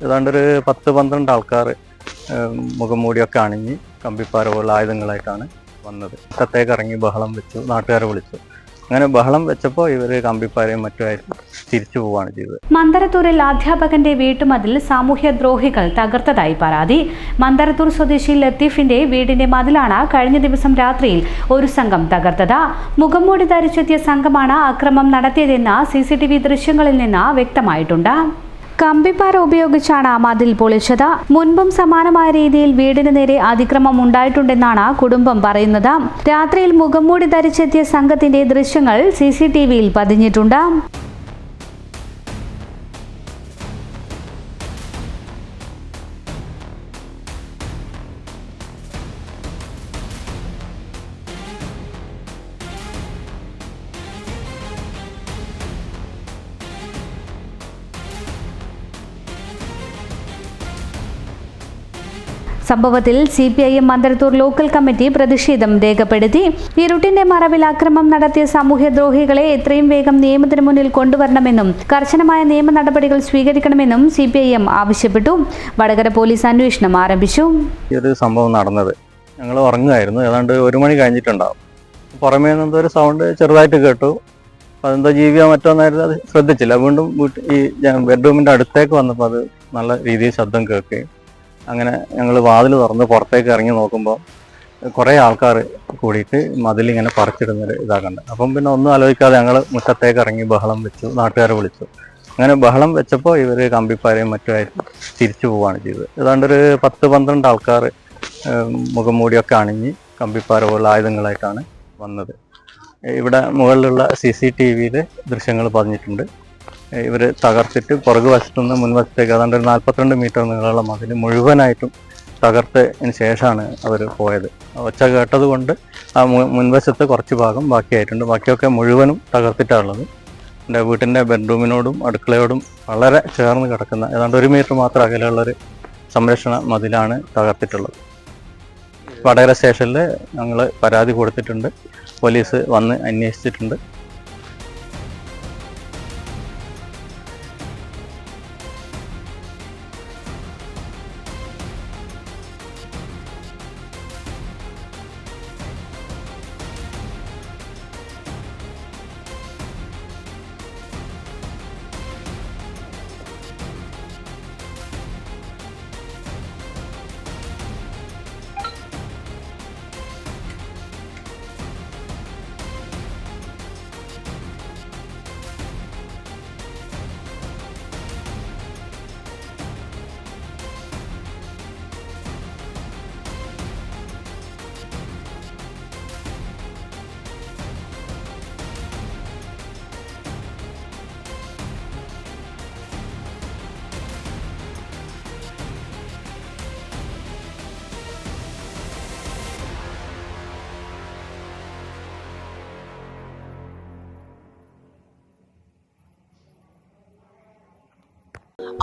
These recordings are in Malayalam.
ഏതാണ്ടൊരു 10-12 ആൾക്കാർ മുഖംമൂടിയൊക്കെ അണിഞ്ഞ് കമ്പിപ്പാര പോലുള്ള ആയുധങ്ങളായിട്ടാണ് വന്നത്. മുറ്റത്തേക്ക് ഇറങ്ങി ബഹളം വെച്ചു, നാട്ടുകാരെ വിളിച്ചു. അങ്ങനെ ബഹളം വെച്ചപ്പോൾ ഇവർ കമ്പിപ്പാരയും മറ്റുമായിട്ട് തിരിച്ചു പോവുകയാണ് ചെയ്തത്. മന്ദരത്തൂരിൽ അധ്യാപകന്റെ വീട്ടുമതിൽ സാമൂഹ്യദ്രോഹികൾ തകർത്തതായി പരാതി. മന്ദരത്തൂർ സ്വദേശി ലത്തീഫിന്റെ വീടിന്റെ മതിലാണ് കഴിഞ്ഞ ദിവസം രാത്രിയിൽ ഒരു സംഘം തകർത്തത്. മുഖംമൂടി ധരിച്ചെത്തിയ സംഘമാണ് അക്രമം നടത്തിയതെന്ന് CCTV ദൃശ്യങ്ങളിൽ നിന്ന് വ്യക്തമായിട്ടുണ്ട്. കമ്പിപ്പാര ഉപയോഗിച്ചാണ് മതിൽ പൊളിച്ചത്. മുൻപും സമാനമായ രീതിയിൽ വീടിന് നേരെ അതിക്രമം ഉണ്ടായിട്ടുണ്ടെന്നാണ് കുടുംബം പറയുന്നത്. രാത്രിയിൽ മുഖംമൂടി ധരിച്ചെത്തിയ സംഘത്തിന്റെ ദൃശ്യങ്ങൾ CCTVയിൽ പതിഞ്ഞിട്ടുണ്ട്. സംഭവത്തിൽ CPIM മന്ദരത്തൂർ ലോക്കൽ കമ്മിറ്റി പ്രതിഷേധം രേഖപ്പെടുത്തി. ഇരുട്ടിന്റെ മറവിൽ അക്രമം നടത്തിയ സാമൂഹ്യദ്രോഹികളെ എത്രയും വേഗം നിയമത്തിന് മുന്നിൽ കൊണ്ടുവരണമെന്നും കർശനമായ നിയമ നടപടികൾ സ്വീകരിക്കണമെന്നും CPIM ആവശ്യപ്പെട്ടു. വടകര പോലീസ് അന്വേഷണം ആരംഭിച്ചു. ഈ ഒരു സംഭവം നടന്നത് ഞങ്ങൾ ഉറങ്ങുമായിരുന്നു. ഏതാണ്ട് 1 മണി കഴിഞ്ഞിട്ടുണ്ടാവും. പുറമേ നിന്നൊരു ഒരു സൗണ്ട് ചെറുതായിട്ട് കേട്ടു. അതെന്തോ ജീവിയോ മറ്റോ എന്നായിരുന്നു, അത് ശ്രദ്ധിച്ചില്ല. വീണ്ടും ഈ ബെഡ്റൂമിൻ്റെ അടുത്തേക്ക് വന്നപ്പോൾ അത് നല്ല രീതിയിൽ ശബ്ദം കേൾക്കുകയും അങ്ങനെ ഞങ്ങൾ വാതിൽ തുറന്ന് പുറത്തേക്ക് ഇറങ്ങി നോക്കുമ്പോൾ കുറേ ആൾക്കാർ കൂടിയിട്ട് മതിലിങ്ങനെ പറിച്ചിടുന്നൊരു ഇതാക്കണ്ട്. അപ്പം പിന്നെ ഒന്നും ആലോചിക്കാതെ ഞങ്ങൾ മുറ്റത്തേക്ക് ഇറങ്ങി ബഹളം വെച്ചു, നാട്ടുകാരെ വിളിച്ചു. അങ്ങനെ ബഹളം വെച്ചപ്പോൾ ഇവർ കമ്പിപ്പാരയും മറ്റുമായിട്ട് തിരിച്ചു പോവുകയാണ് ചെയ്തത്. ഏതാണ്ടൊരു 10-12 ആൾക്കാർ മുഖംമൂടിയൊക്കെ അണിഞ്ഞ് കമ്പിപ്പാര പോലുള്ള ആയുധങ്ങളായിട്ടാണ് വന്നത്. ഇവിടെ മുകളിലുള്ള CCTVയിൽ ദൃശ്യങ്ങൾ പതിഞ്ഞിട്ടുണ്ട്. ഇവർ തകർത്തിട്ട് പുറകു വശത്തുനിന്ന് മുൻവശത്തേക്ക് ഏതാണ്ട് 42 മീറ്റർ നീളമുള്ള മതിൽ മുഴുവനായിട്ടും തകർത്തതിന് ശേഷമാണ് അവർ പോയത്. ഒച്ച കേട്ടത് കൊണ്ട് ആ മുൻവശത്ത് കുറച്ച് ഭാഗം ബാക്കിയായിട്ടുണ്ട്. ബാക്കിയൊക്കെ മുഴുവനും തകർത്തിട്ടാണുള്ളത്. എൻ്റെ വീട്ടിൻ്റെ ബെഡ്റൂമിനോടും അടുക്കളയോടും വളരെ ചേർന്ന് കിടക്കുന്ന ഏതാണ്ട് 1 മീറ്റർ മാത്രം അകലെയുള്ളൊരു സംരക്ഷണ മതിലാണ് തകർത്തിട്ടുള്ളത്. വടകര സ്റ്റേഷനിൽ ഞങ്ങൾ പരാതി കൊടുത്തിട്ടുണ്ട്. പോലീസ് വന്ന് അന്വേഷിച്ചിട്ടുണ്ട്.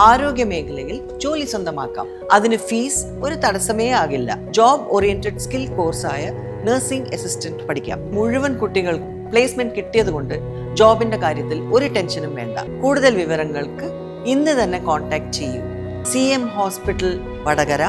ആരോഗ്യ മേഖലയിൽ ജോലി സ്വന്തമാക്കാം. അതിന് ഫീസ് ഒരു തടസ്സമേ ആകില്ല. ജോബ് ഓറിയന്റഡ് സ്കിൽ കോഴ്സായ നഴ്സിംഗ് അസിസ്റ്റന്റ് പഠിക്കാം. മുഴുവൻ കുട്ടികൾക്കും പ്ലേസ്മെന്റ് കിട്ടിയതുകൊണ്ട് ജോബിന്റെ കാര്യത്തിൽ ഒരു ടെൻഷനും വേണ്ട. കൂടുതൽ വിവരങ്ങൾക്ക് ഇന്ന് തന്നെ കോൺടാക്ട് ചെയ്യൂ. CM hospital, Vadakara.